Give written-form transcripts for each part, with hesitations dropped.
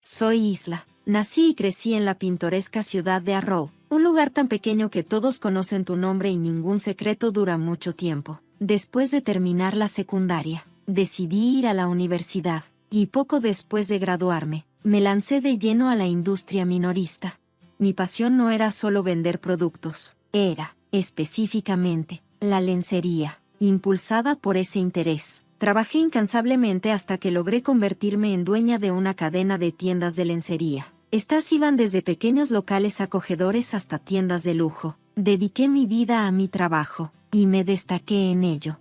Soy Isla. Nací y crecí en la pintoresca ciudad de Arrow, un lugar tan pequeño que todos conocen tu nombre y ningún secreto dura mucho tiempo. Después de terminar la secundaria, decidí ir a la universidad, y poco después de graduarme, me lancé de lleno a la industria minorista. Mi pasión no era solo vender productos, era, específicamente, la lencería. Impulsada por ese interés, trabajé incansablemente hasta que logré convertirme en dueña de una cadena de tiendas de lencería. Estas iban desde pequeños locales acogedores hasta tiendas de lujo. Dediqué mi vida a mi trabajo, y me destaqué en ello.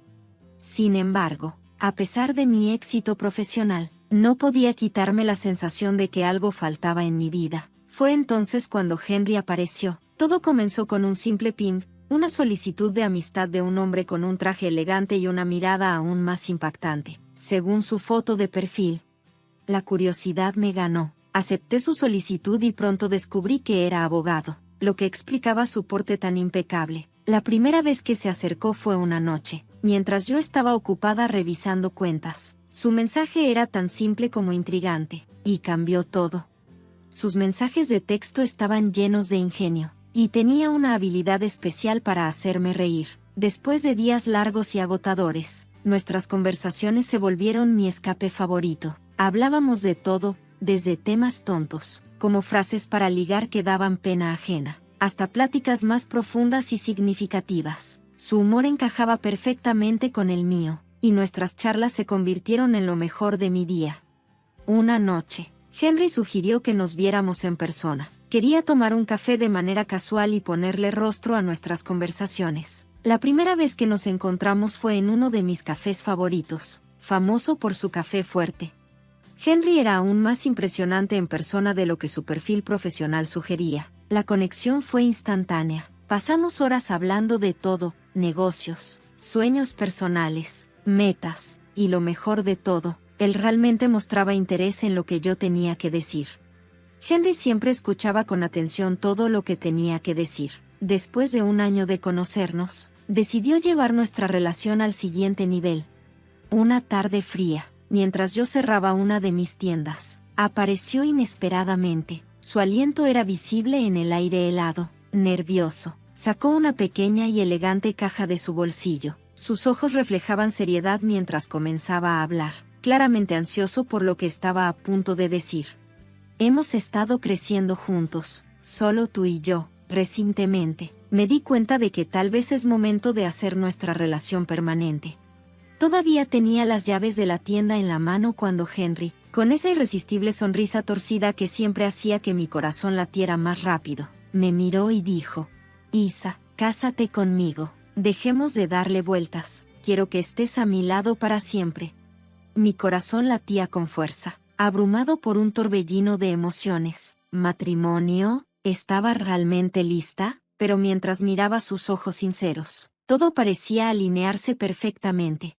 Sin embargo, a pesar de mi éxito profesional, no podía quitarme la sensación de que algo faltaba en mi vida. Fue entonces cuando Henry apareció. Todo comenzó con un simple ping, una solicitud de amistad de un hombre con un traje elegante y una mirada aún más impactante, según su foto de perfil. La curiosidad me ganó. Acepté su solicitud y pronto descubrí que era abogado, lo que explicaba su porte tan impecable. La primera vez que se acercó fue una noche, mientras yo estaba ocupada revisando cuentas. Su mensaje era tan simple como intrigante, y cambió todo. Sus mensajes de texto estaban llenos de ingenio, y tenía una habilidad especial para hacerme reír. Después de días largos y agotadores, nuestras conversaciones se volvieron mi escape favorito. Hablábamos de todo, desde temas tontos, como frases para ligar que daban pena ajena, hasta pláticas más profundas y significativas. Su humor encajaba perfectamente con el mío, y nuestras charlas se convirtieron en lo mejor de mi día. Una noche, Henry sugirió que nos viéramos en persona. Quería tomar un café de manera casual y ponerle rostro a nuestras conversaciones. La primera vez que nos encontramos fue en uno de mis cafés favoritos, famoso por su café fuerte. Henry era aún más impresionante en persona de lo que su perfil profesional sugería. La conexión fue instantánea. Pasamos horas hablando de todo, negocios, sueños personales, metas, y lo mejor de todo, él realmente mostraba interés en lo que yo tenía que decir. Henry siempre escuchaba con atención todo lo que tenía que decir. Después de un año de conocernos, decidió llevar nuestra relación al siguiente nivel. Una tarde fría, mientras yo cerraba una de mis tiendas, apareció inesperadamente. Su aliento era visible en el aire helado. Nervioso, sacó una pequeña y elegante caja de su bolsillo. Sus ojos reflejaban seriedad mientras comenzaba a hablar, claramente ansioso por lo que estaba a punto de decir. Hemos estado creciendo juntos, solo tú y yo. Recientemente, me di cuenta de que tal vez es momento de hacer nuestra relación permanente. Todavía tenía las llaves de la tienda en la mano cuando Henry, con esa irresistible sonrisa torcida que siempre hacía que mi corazón latiera más rápido, me miró y dijo: Isa, cásate conmigo. Dejemos de darle vueltas. Quiero que estés a mi lado para siempre. Mi corazón latía con fuerza, abrumado por un torbellino de emociones. ¿Matrimonio? ¿Estaba realmente lista? Pero mientras miraba sus ojos sinceros, todo parecía alinearse perfectamente.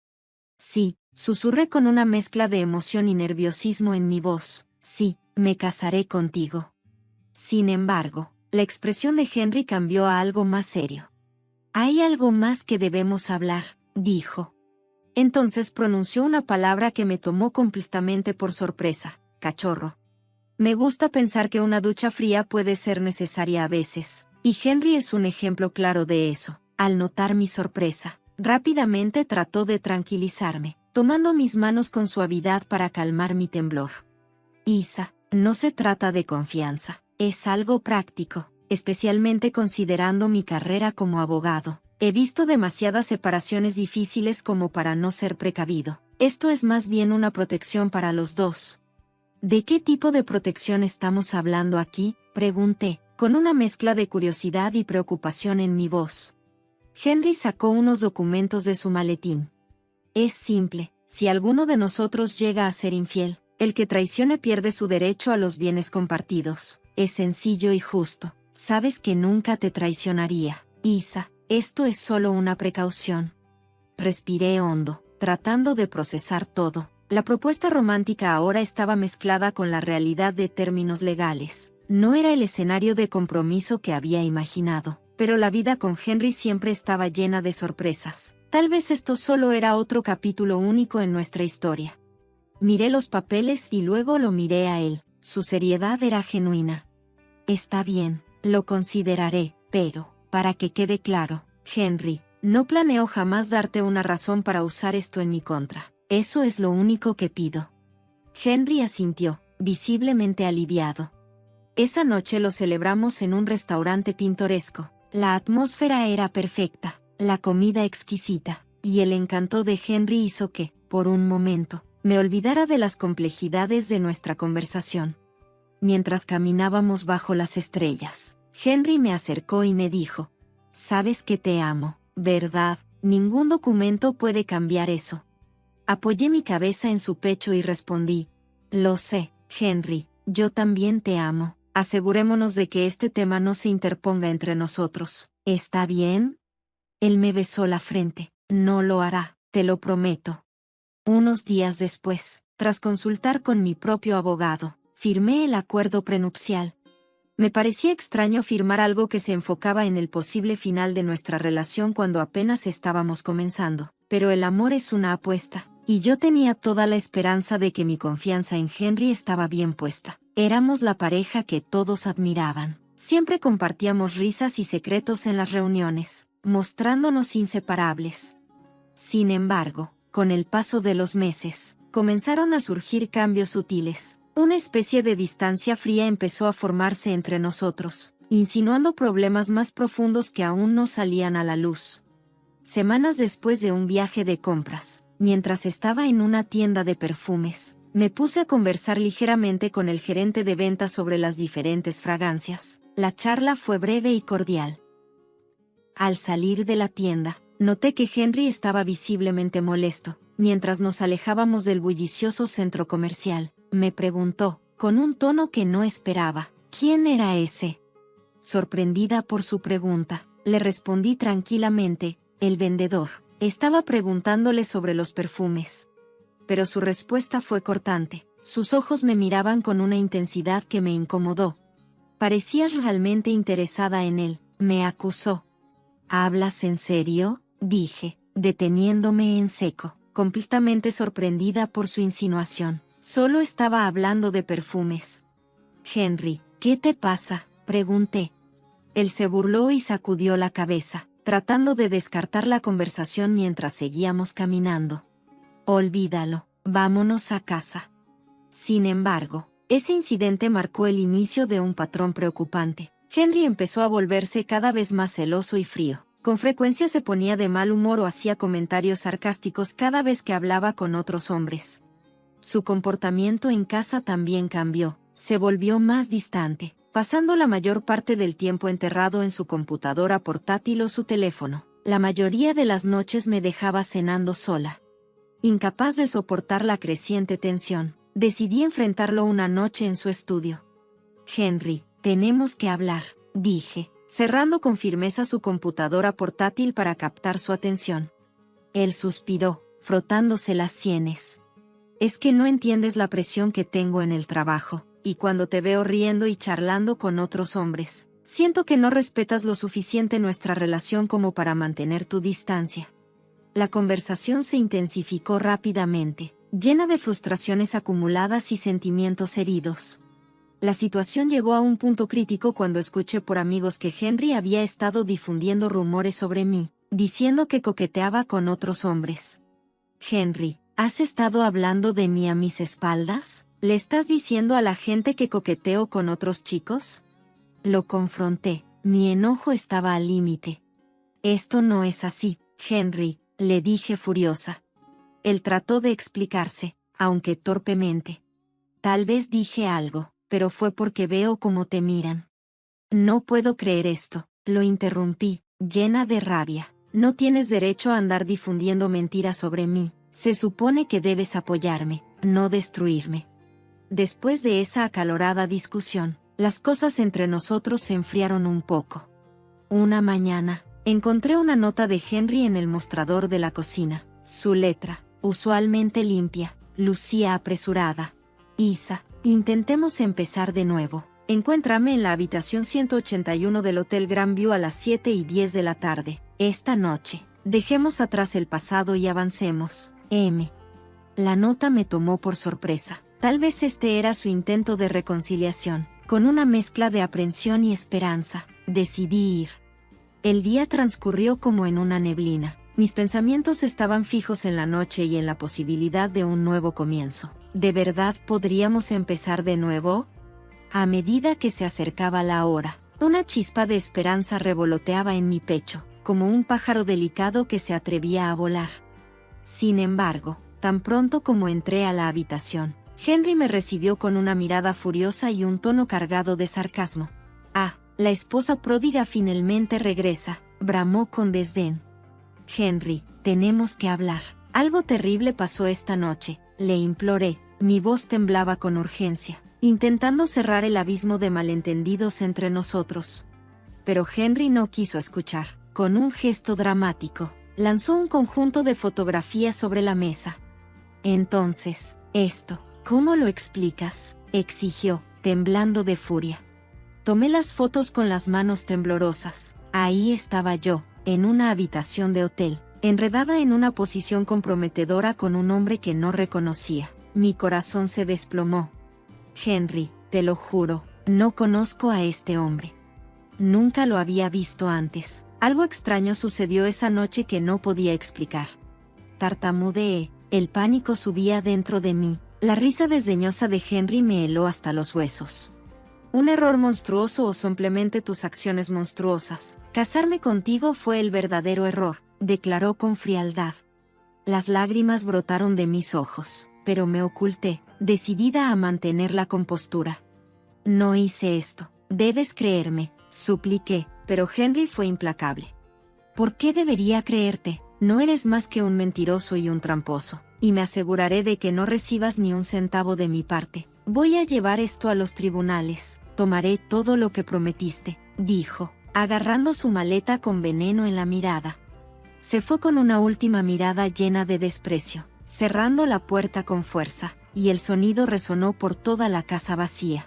Sí, susurré con una mezcla de emoción y nerviosismo en mi voz. Sí, me casaré contigo. Sin embargo, la expresión de Henry cambió a algo más serio. Hay algo más que debemos hablar, dijo. Entonces pronunció una palabra que me tomó completamente por sorpresa: cachorro. Me gusta pensar que una ducha fría puede ser necesaria a veces, y Henry es un ejemplo claro de eso. Al notar mi sorpresa, rápidamente trató de tranquilizarme, tomando mis manos con suavidad para calmar mi temblor. Isa, no se trata de confianza, es algo práctico, especialmente considerando mi carrera como abogado. He visto demasiadas separaciones difíciles como para no ser precavido. Esto es más bien una protección para los dos. ¿De qué tipo de protección estamos hablando aquí?, pregunté, con una mezcla de curiosidad y preocupación en mi voz. Henry sacó unos documentos de su maletín. Es simple: si alguno de nosotros llega a ser infiel, el que traicione pierde su derecho a los bienes compartidos. Es sencillo y justo. Sabes que nunca te traicionaría, Isa. Esto es solo una precaución. Respiré hondo, tratando de procesar todo. La propuesta romántica ahora estaba mezclada con la realidad de términos legales. No era el escenario de compromiso que había imaginado, pero la vida con Henry siempre estaba llena de sorpresas. Tal vez esto solo era otro capítulo único en nuestra historia. Miré los papeles y luego lo miré a él. Su seriedad era genuina. Está bien, lo consideraré, pero, para que quede claro, Henry, no planeo jamás darte una razón para usar esto en mi contra. Eso es lo único que pido. Henry asintió, visiblemente aliviado. Esa noche lo celebramos en un restaurante pintoresco. La atmósfera era perfecta, la comida exquisita, y el encanto de Henry hizo que, por un momento, me olvidara de las complejidades de nuestra conversación. Mientras caminábamos bajo las estrellas, Henry me acercó y me dijo: «Sabes que te amo, ¿verdad? Ningún documento puede cambiar eso». Apoyé mi cabeza en su pecho y respondí: «Lo sé, Henry, yo también te amo. Asegurémonos de que este tema no se interponga entre nosotros. ¿Está bien?». Él me besó la frente. «No lo hará, te lo prometo». Unos días después, tras consultar con mi propio abogado, firmé el acuerdo prenupcial. Me parecía extraño firmar algo que se enfocaba en el posible final de nuestra relación cuando apenas estábamos comenzando, pero el amor es una apuesta, y yo tenía toda la esperanza de que mi confianza en Henry estaba bien puesta. Éramos la pareja que todos admiraban. Siempre compartíamos risas y secretos en las reuniones, mostrándonos inseparables. Sin embargo, con el paso de los meses, comenzaron a surgir cambios sutiles. Una especie de distancia fría empezó a formarse entre nosotros, insinuando problemas más profundos que aún no salían a la luz. Semanas después de un viaje de compras, mientras estaba en una tienda de perfumes, me puse a conversar ligeramente con el gerente de ventas sobre las diferentes fragancias. La charla fue breve y cordial. Al salir de la tienda, noté que Henry estaba visiblemente molesto. Mientras nos alejábamos del bullicioso centro comercial, me preguntó, con un tono que no esperaba, ¿quién era ese? Sorprendida por su pregunta, le respondí tranquilamente: el vendedor. Estaba preguntándole sobre los perfumes. Pero su respuesta fue cortante. Sus ojos me miraban con una intensidad que me incomodó. Parecías realmente interesada en él, me acusó. ¿Hablas en serio?, dije, deteniéndome en seco, completamente sorprendida por su insinuación. Solo estaba hablando de perfumes. Henry, ¿qué te pasa?, pregunté. Él se burló y sacudió la cabeza, tratando de descartar la conversación mientras seguíamos caminando. Olvídalo, vámonos a casa. Sin embargo, ese incidente marcó el inicio de un patrón preocupante. Henry empezó a volverse cada vez más celoso y frío. Con frecuencia se ponía de mal humor o hacía comentarios sarcásticos cada vez que hablaba con otros hombres. Su comportamiento en casa también cambió. Se volvió más distante, pasando la mayor parte del tiempo enterrado en su computadora portátil o su teléfono. La mayoría de las noches me dejaba cenando sola. Incapaz de soportar la creciente tensión, decidí enfrentarlo una noche en su estudio. Henry, tenemos que hablar, dije, cerrando con firmeza su computadora portátil para captar su atención. Él suspiró, frotándose las sienes. Es que no entiendes la presión que tengo en el trabajo, y cuando te veo riendo y charlando con otros hombres, siento que no respetas lo suficiente nuestra relación como para mantener tu distancia. La conversación se intensificó rápidamente, llena de frustraciones acumuladas y sentimientos heridos. La situación llegó a un punto crítico cuando escuché por amigos que Henry había estado difundiendo rumores sobre mí, diciendo que coqueteaba con otros hombres. Henry, ¿has estado hablando de mí a mis espaldas? ¿Le estás diciendo a la gente que coqueteo con otros chicos? Lo confronté, mi enojo estaba al límite. Esto no es así, Henry, le dije furiosa. Él trató de explicarse, aunque torpemente. Tal vez dije algo, pero fue porque veo cómo te miran. No puedo creer esto, lo interrumpí, llena de rabia. No tienes derecho a andar difundiendo mentiras sobre mí. Se supone que debes apoyarme, no destruirme. Después de esa acalorada discusión, las cosas entre nosotros se enfriaron un poco. Una mañana, encontré una nota de Henry en el mostrador de la cocina. Su letra, usualmente limpia, lucía apresurada. Isa, intentemos empezar de nuevo. Encuéntrame en la habitación 181 del Hotel Grandview a las 7:10 de la tarde. Esta noche. Dejemos atrás el pasado y avancemos. M. La nota me tomó por sorpresa. Tal vez este era su intento de reconciliación. Con una mezcla de aprensión y esperanza, decidí ir. El día transcurrió como en una neblina. Mis pensamientos estaban fijos en la noche y en la posibilidad de un nuevo comienzo. ¿De verdad podríamos empezar de nuevo? A medida que se acercaba la hora, una chispa de esperanza revoloteaba en mi pecho, como un pájaro delicado que se atrevía a volar. Sin embargo, tan pronto como entré a la habitación, Henry me recibió con una mirada furiosa y un tono cargado de sarcasmo. «Ah, la esposa pródiga finalmente regresa», bramó con desdén. «Henry, tenemos que hablar. Algo terrible pasó esta noche», le imploré. Mi voz temblaba con urgencia, intentando cerrar el abismo de malentendidos entre nosotros. Pero Henry no quiso escuchar. Con un gesto dramático, lanzó un conjunto de fotografías sobre la mesa. «Entonces, esto, ¿cómo lo explicas?», exigió, temblando de furia. Tomé las fotos con las manos temblorosas. Ahí estaba yo, en una habitación de hotel, enredada en una posición comprometedora con un hombre que no reconocía. Mi corazón se desplomó. «Henry, te lo juro, no conozco a este hombre. Nunca lo había visto antes. Algo extraño sucedió esa noche que no podía explicar». Tartamudeé. El pánico subía dentro de mí. La risa desdeñosa de Henry me heló hasta los huesos. «¿Un error monstruoso o simplemente tus acciones monstruosas? Casarme contigo fue el verdadero error», declaró con frialdad. Las lágrimas brotaron de mis ojos, pero me oculté, decidida a mantener la compostura. «No hice esto. Debes creerme», supliqué, pero Henry fue implacable. «¿Por qué debería creerte? No eres más que un mentiroso y un tramposo, y me aseguraré de que no recibas ni un centavo de mi parte. Voy a llevar esto a los tribunales. Tomaré todo lo que prometiste», dijo, agarrando su maleta con veneno en la mirada. Se fue con una última mirada llena de desprecio, cerrando la puerta con fuerza, y el sonido resonó por toda la casa vacía.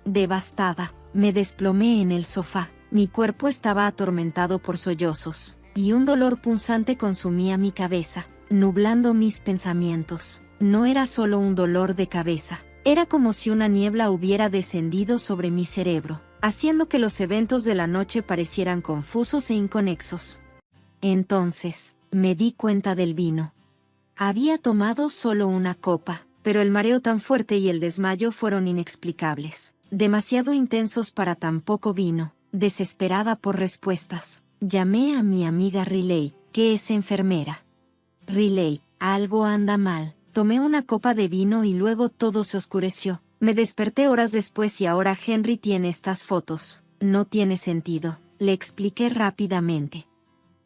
Devastada, me desplomé en el sofá. Mi cuerpo estaba atormentado por sollozos, y un dolor punzante consumía mi cabeza, nublando mis pensamientos. No era solo un dolor de cabeza, era como si una niebla hubiera descendido sobre mi cerebro, haciendo que los eventos de la noche parecieran confusos e inconexos. Entonces, me di cuenta del vino. Había tomado solo una copa, pero el mareo tan fuerte y el desmayo fueron inexplicables, demasiado intensos para tan poco vino. Desesperada por respuestas, llamé a mi amiga Riley, que es enfermera. «Riley, algo anda mal». Tomé una copa de vino y luego todo se oscureció. Me desperté horas después y ahora Henry tiene estas fotos. «No tiene sentido», le expliqué rápidamente.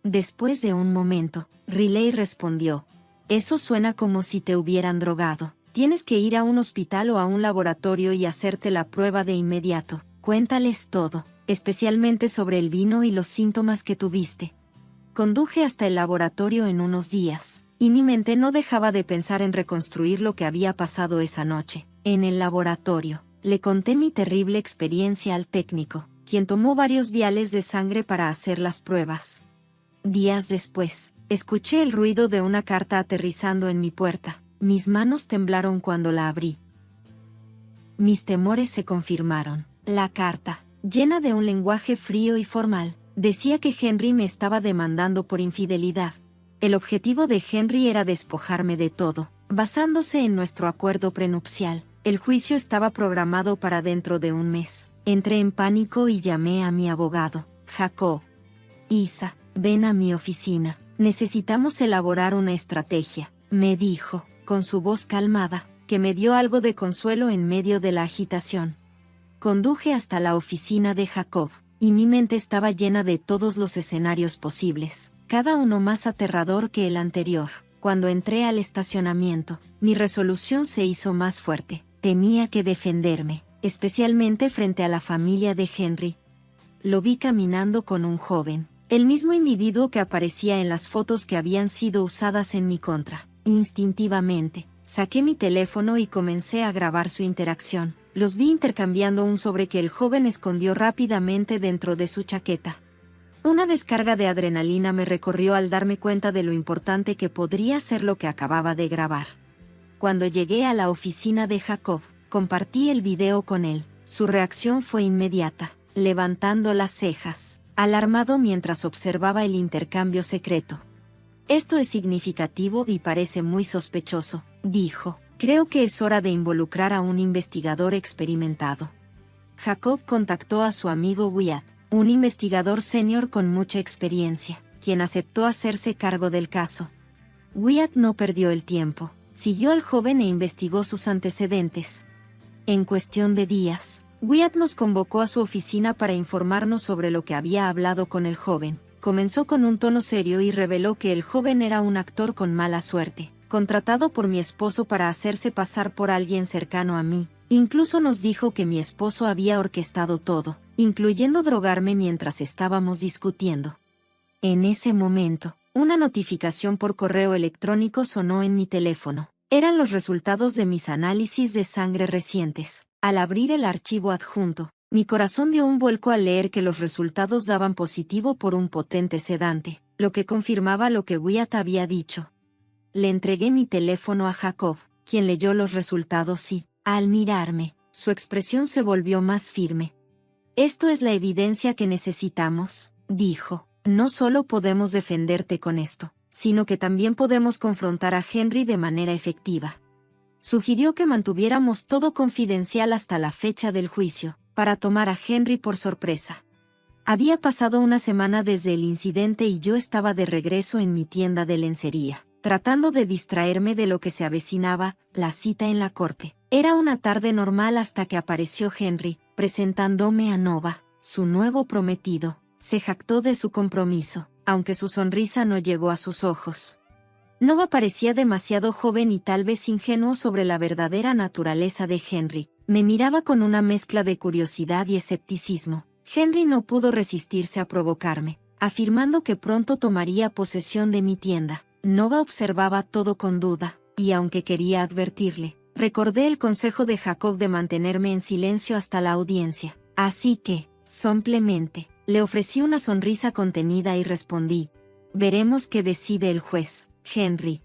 Después de un momento, Riley respondió: «Eso suena como si te hubieran drogado. Tienes que ir a un hospital o a un laboratorio y hacerte la prueba de inmediato. Cuéntales todo, especialmente sobre el vino y los síntomas que tuviste». Conduje hasta el laboratorio en unos días, y mi mente no dejaba de pensar en reconstruir lo que había pasado esa noche. En el laboratorio, le conté mi terrible experiencia al técnico, quien tomó varios viales de sangre para hacer las pruebas. Días después, escuché el ruido de una carta aterrizando en mi puerta. Mis manos temblaron cuando la abrí. Mis temores se confirmaron. La carta, llena de un lenguaje frío y formal, decía que Henry me estaba demandando por infidelidad. El objetivo de Henry era despojarme de todo, basándose en nuestro acuerdo prenupcial. El juicio estaba programado para dentro de un mes. Entré en pánico y llamé a mi abogado, Jacob. «Isa, ven a mi oficina. Necesitamos elaborar una estrategia», me dijo, con su voz calmada, que me dio algo de consuelo en medio de la agitación. Conduje hasta la oficina de Jacob, y mi mente estaba llena de todos los escenarios posibles, cada uno más aterrador que el anterior. Cuando entré al estacionamiento, mi resolución se hizo más fuerte. Tenía que defenderme, especialmente frente a la familia de Henry. Lo vi caminando con un joven, el mismo individuo que aparecía en las fotos que habían sido usadas en mi contra. Instintivamente, saqué mi teléfono y comencé a grabar su interacción. Los vi intercambiando un sobre que el joven escondió rápidamente dentro de su chaqueta. Una descarga de adrenalina me recorrió al darme cuenta de lo importante que podría ser lo que acababa de grabar. Cuando llegué a la oficina de Jacob, compartí el video con él. Su reacción fue inmediata, levantando las cejas, alarmado mientras observaba el intercambio secreto. Esto es significativo y parece muy sospechoso, dijo. Creo que es hora de involucrar a un investigador experimentado. Jacob contactó a su amigo Wyatt, un investigador senior con mucha experiencia, quien aceptó hacerse cargo del caso. Wyatt no perdió el tiempo, siguió al joven e investigó sus antecedentes. En cuestión de días, Wyatt nos convocó a su oficina para informarnos sobre lo que había hablado con el joven. Comenzó con un tono serio y reveló que el joven era un actor con mala suerte, contratado por mi esposo para hacerse pasar por alguien cercano a mí. Incluso nos dijo que mi esposo había orquestado todo, incluyendo drogarme mientras estábamos discutiendo. En ese momento, una notificación por correo electrónico sonó en mi teléfono. Eran los resultados de mis análisis de sangre recientes. Al abrir el archivo adjunto, mi corazón dio un vuelco al leer que los resultados daban positivo por un potente sedante, lo que confirmaba lo que Wyatt había dicho. Le entregué mi teléfono a Jacob, quien leyó los resultados y, al mirarme, su expresión se volvió más firme. Esto es la evidencia que necesitamos, dijo. No solo podemos defenderte con esto, sino que también podemos confrontar a Henry de manera efectiva. Sugirió que mantuviéramos todo confidencial hasta la fecha del juicio, para tomar a Henry por sorpresa. Había pasado una semana desde el incidente y yo estaba de regreso en mi tienda de lencería, tratando de distraerme de lo que se avecinaba, la cita en la corte. Era una tarde normal hasta que apareció Henry, presentándome a Nova, su nuevo prometido. Se jactó de su compromiso, aunque su sonrisa no llegó a sus ojos. Nova parecía demasiado joven y tal vez ingenuo sobre la verdadera naturaleza de Henry. Me miraba con una mezcla de curiosidad y escepticismo. Henry no pudo resistirse a provocarme, afirmando que pronto tomaría posesión de mi tienda. Nova observaba todo con duda, y aunque quería advertirle, recordé el consejo de Jacob de mantenerme en silencio hasta la audiencia. Así que, simplemente, le ofrecí una sonrisa contenida y respondí: veremos qué decide el juez, Henry.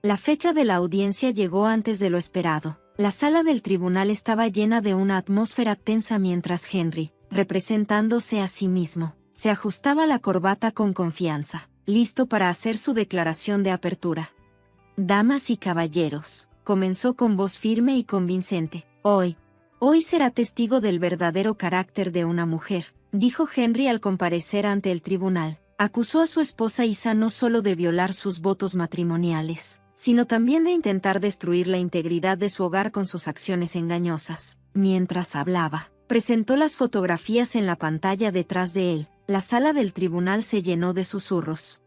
La fecha de la audiencia llegó antes de lo esperado. La sala del tribunal estaba llena de una atmósfera tensa mientras Henry, representándose a sí mismo, se ajustaba la corbata con confianza, listo para hacer su declaración de apertura. Damas y caballeros, comenzó con voz firme y convincente. Hoy será testigo del verdadero carácter de una mujer, dijo Henry al comparecer ante el tribunal. Acusó a su esposa Isa no solo de violar sus votos matrimoniales, sino también de intentar destruir la integridad de su hogar con sus acciones engañosas. Mientras hablaba, presentó las fotografías en la pantalla detrás de él. La sala del tribunal se llenó de susurros.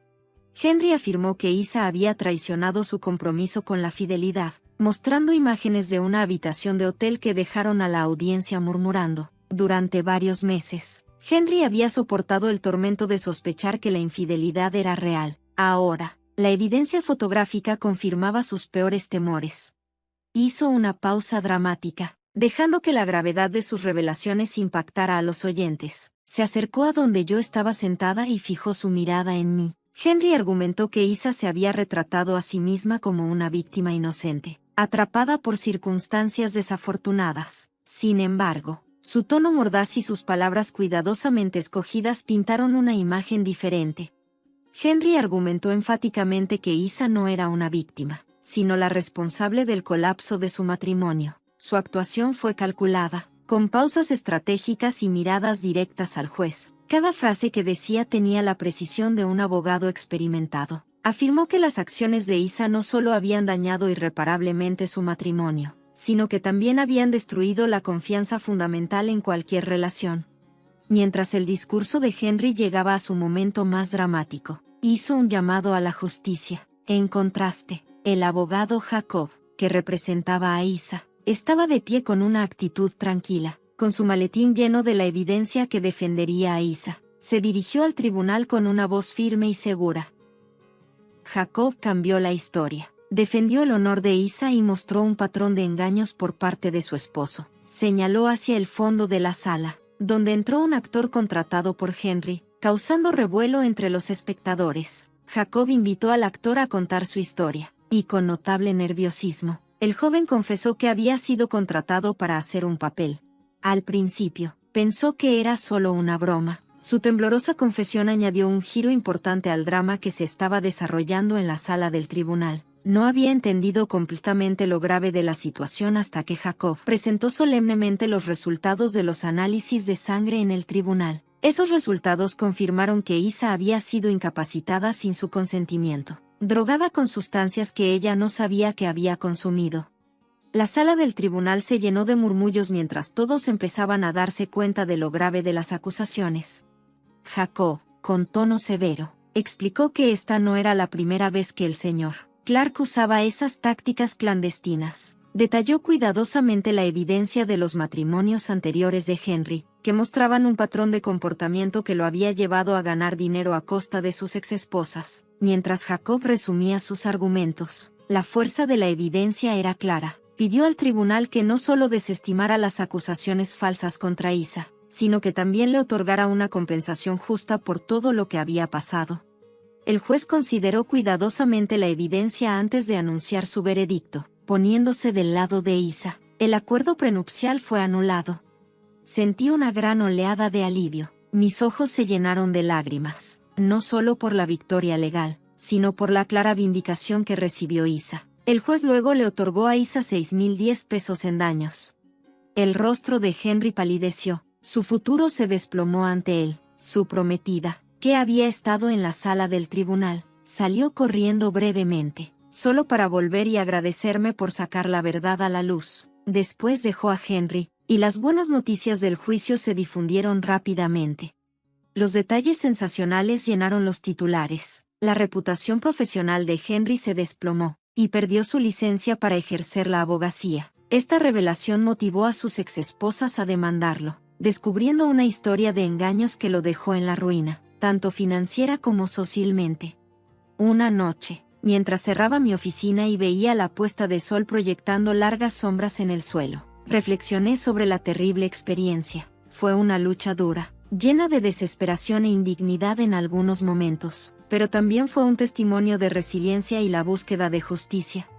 Henry afirmó que Isa había traicionado su compromiso con la fidelidad, mostrando imágenes de una habitación de hotel que dejaron a la audiencia murmurando. Durante varios meses, Henry había soportado el tormento de sospechar que la infidelidad era real. Ahora, la evidencia fotográfica confirmaba sus peores temores. Hizo una pausa dramática, dejando que la gravedad de sus revelaciones impactara a los oyentes. Se acercó a donde yo estaba sentada y fijó su mirada en mí. Henry argumentó que Isa se había retratado a sí misma como una víctima inocente, atrapada por circunstancias desafortunadas. Sin embargo, su tono mordaz y sus palabras cuidadosamente escogidas pintaron una imagen diferente. Henry argumentó enfáticamente que Isa no era una víctima, sino la responsable del colapso de su matrimonio. Su actuación fue calculada, con pausas estratégicas y miradas directas al juez. Cada frase que decía tenía la precisión de un abogado experimentado. Afirmó que las acciones de Isa no solo habían dañado irreparablemente su matrimonio, sino que también habían destruido la confianza fundamental en cualquier relación. Mientras el discurso de Henry llegaba a su momento más dramático, hizo un llamado a la justicia. En contraste, el abogado Jacob, que representaba a Isa, estaba de pie con una actitud tranquila, con su maletín lleno de la evidencia que defendería a Isa. Se dirigió al tribunal con una voz firme y segura. Jacob cambió la historia. Defendió el honor de Isa y mostró un patrón de engaños por parte de su esposo. Señaló hacia el fondo de la sala, donde entró un actor contratado por Henry, causando revuelo entre los espectadores. Jacob invitó al actor a contar su historia, y con notable nerviosismo, El joven confesó que había sido contratado para hacer un papel. Al principio, pensó que era solo una broma. Su temblorosa confesión añadió un giro importante al drama que se estaba desarrollando en la sala del tribunal. No había entendido completamente lo grave de la situación hasta que Jacob presentó solemnemente los resultados de los análisis de sangre en el tribunal. Esos resultados confirmaron que Isa había sido incapacitada sin su consentimiento, drogada con sustancias que ella no sabía que había consumido. La sala del tribunal se llenó de murmullos mientras todos empezaban a darse cuenta de lo grave de las acusaciones. Jacob, con tono severo, explicó que esta no era la primera vez que el señor Clark usaba esas tácticas clandestinas. Detalló cuidadosamente la evidencia de los matrimonios anteriores de Henry, que mostraban un patrón de comportamiento que lo había llevado a ganar dinero a costa de sus exesposas. Mientras Jacob resumía sus argumentos, la fuerza de la evidencia era clara. Pidió al tribunal que no solo desestimara las acusaciones falsas contra Isa, sino que también le otorgara una compensación justa por todo lo que había pasado. El juez consideró cuidadosamente la evidencia antes de anunciar su veredicto, poniéndose del lado de Isa. El acuerdo prenupcial fue anulado. Sentí una gran oleada de alivio. Mis ojos se llenaron de lágrimas, no solo por la victoria legal, sino por la clara vindicación que recibió Isa. El juez luego le otorgó a Isa 6.010 pesos en daños. El rostro de Henry palideció. Su futuro se desplomó ante él. Su prometida, que había estado en la sala del tribunal, salió corriendo brevemente, solo para volver y agradecerme por sacar la verdad a la luz. Después dejó a Henry, y las buenas noticias del juicio se difundieron rápidamente. Los detalles sensacionales llenaron los titulares. La reputación profesional de Henry se desplomó, y perdió su licencia para ejercer la abogacía. Esta revelación motivó a sus exesposas a demandarlo, descubriendo una historia de engaños que lo dejó en la ruina, tanto financiera como socialmente. Una noche, mientras cerraba mi oficina y veía la puesta de sol proyectando largas sombras en el suelo, reflexioné sobre la terrible experiencia. Fue una lucha dura, llena de desesperación e indignidad en algunos momentos, pero también fue un testimonio de resiliencia y la búsqueda de justicia.